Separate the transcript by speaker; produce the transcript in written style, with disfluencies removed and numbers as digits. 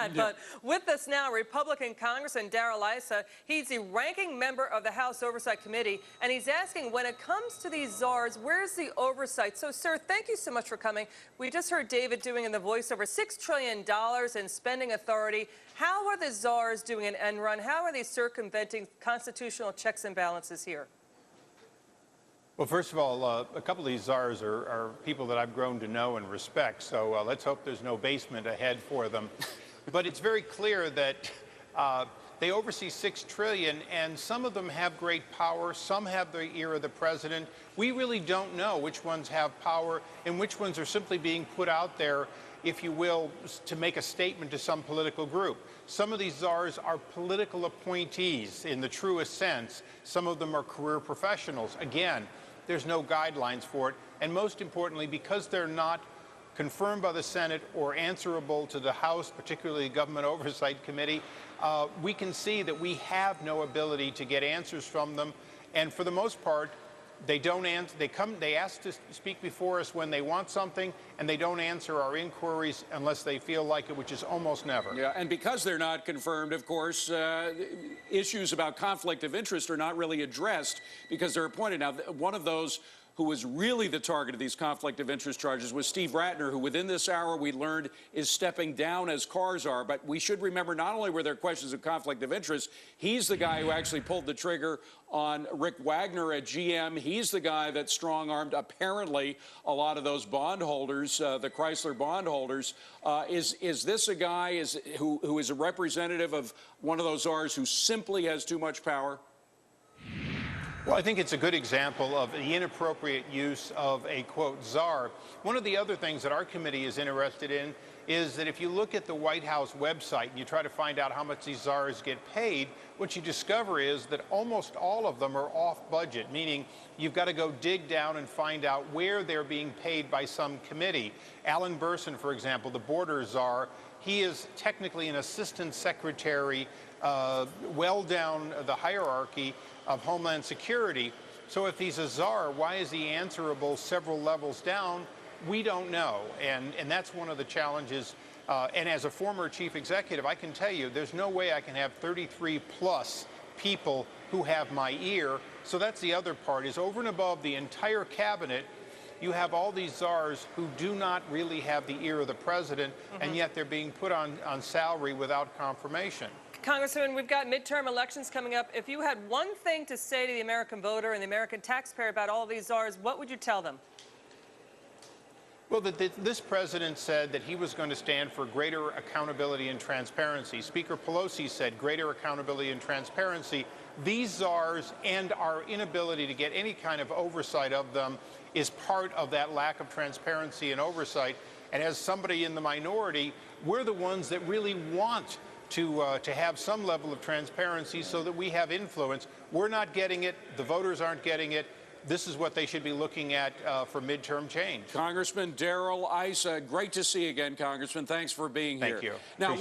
Speaker 1: that.
Speaker 2: Yeah.
Speaker 1: But with us now, Republican Congressman Darrell Issa. He's the ranking member of the House Oversight Committee, and he's asking, when it comes to these czars, where's the oversight? So, sir, thank you so much for coming. We just heard David doing in the voiceover $6 trillion in spending authority. How are the czars doing an end run? How are they circumventing constitutional checks and balances here?
Speaker 3: Well, first of all, a couple of these czars are people that I've grown to know and respect, so let's hope there's no basement ahead for them. But it's very clear that they oversee $6 trillion, and some of them have great power, some have the ear of the president. We really don't know which ones have power and which ones are simply being put out there, if you will, to make a statement to some political group. Some of these czars are political appointees in the truest sense. Some of them are career professionals. Again, there's no guidelines for it. And most importantly, because they're not confirmed by the Senate or answerable to the House, particularly the Government Oversight Committee, we can see that we have no ability to get answers from them. And for the most part, they don't answer. They ask to speak before us when they want something, and they don't answer our inquiries unless they feel like it, which is almost never.
Speaker 2: Yeah, and because they're not confirmed, of course, issues about conflict of interest are not really addressed because they're appointed. Now, one of those who was really the target of these conflict of interest charges was Steve Ratner, who within this hour we learned is stepping down as czar. But we should remember, not only were there questions of conflict of interest, he's the guy who actually pulled the trigger on Rick Wagner at GM. He's the guy that strong-armed, apparently, a lot of those bondholders, the Chrysler bondholders. Is this a guy who is a representative of one of those czars who simply has too much power?
Speaker 3: Well, I think it's a good example of the inappropriate use of a, quote, czar. One of the other things that our committee is interested in is that if you look at the White House website and you try to find out how much these czars get paid, what you discover is that almost all of them are off budget, meaning you've got to go dig down and find out where they're being paid by some committee. Alan Burson, for example, the border czar, he is technically an assistant secretary well down the hierarchy of Homeland Security. So if he's a czar, why is he answerable several levels down? We don't know. And that's one of the challenges. And as a former chief executive, I can tell you there's no way I can have 33 plus people who have my ear. So that's the other part, is over and above the entire cabinet, you have all these czars who do not really have the ear of the president, and yet they're being put on salary without confirmation.
Speaker 1: Congressman, we've got midterm elections coming up. If you had one thing to say to the American voter and the American taxpayer about all these czars, what would you tell them?
Speaker 3: Well, this president said that he was going to stand for greater accountability and transparency. Speaker Pelosi said greater accountability and transparency. These czars and our inability to get any kind of oversight of them is part of that lack of transparency and oversight. And as somebody in the minority, we're the ones that really want to have some level of transparency so that we have influence. We're not getting it. The voters aren't getting it. This is what they should be looking at for midterm change.
Speaker 2: Congressman Darrell Issa, great to see you again, Congressman. Thanks for being here.
Speaker 3: Thank you.
Speaker 2: Now,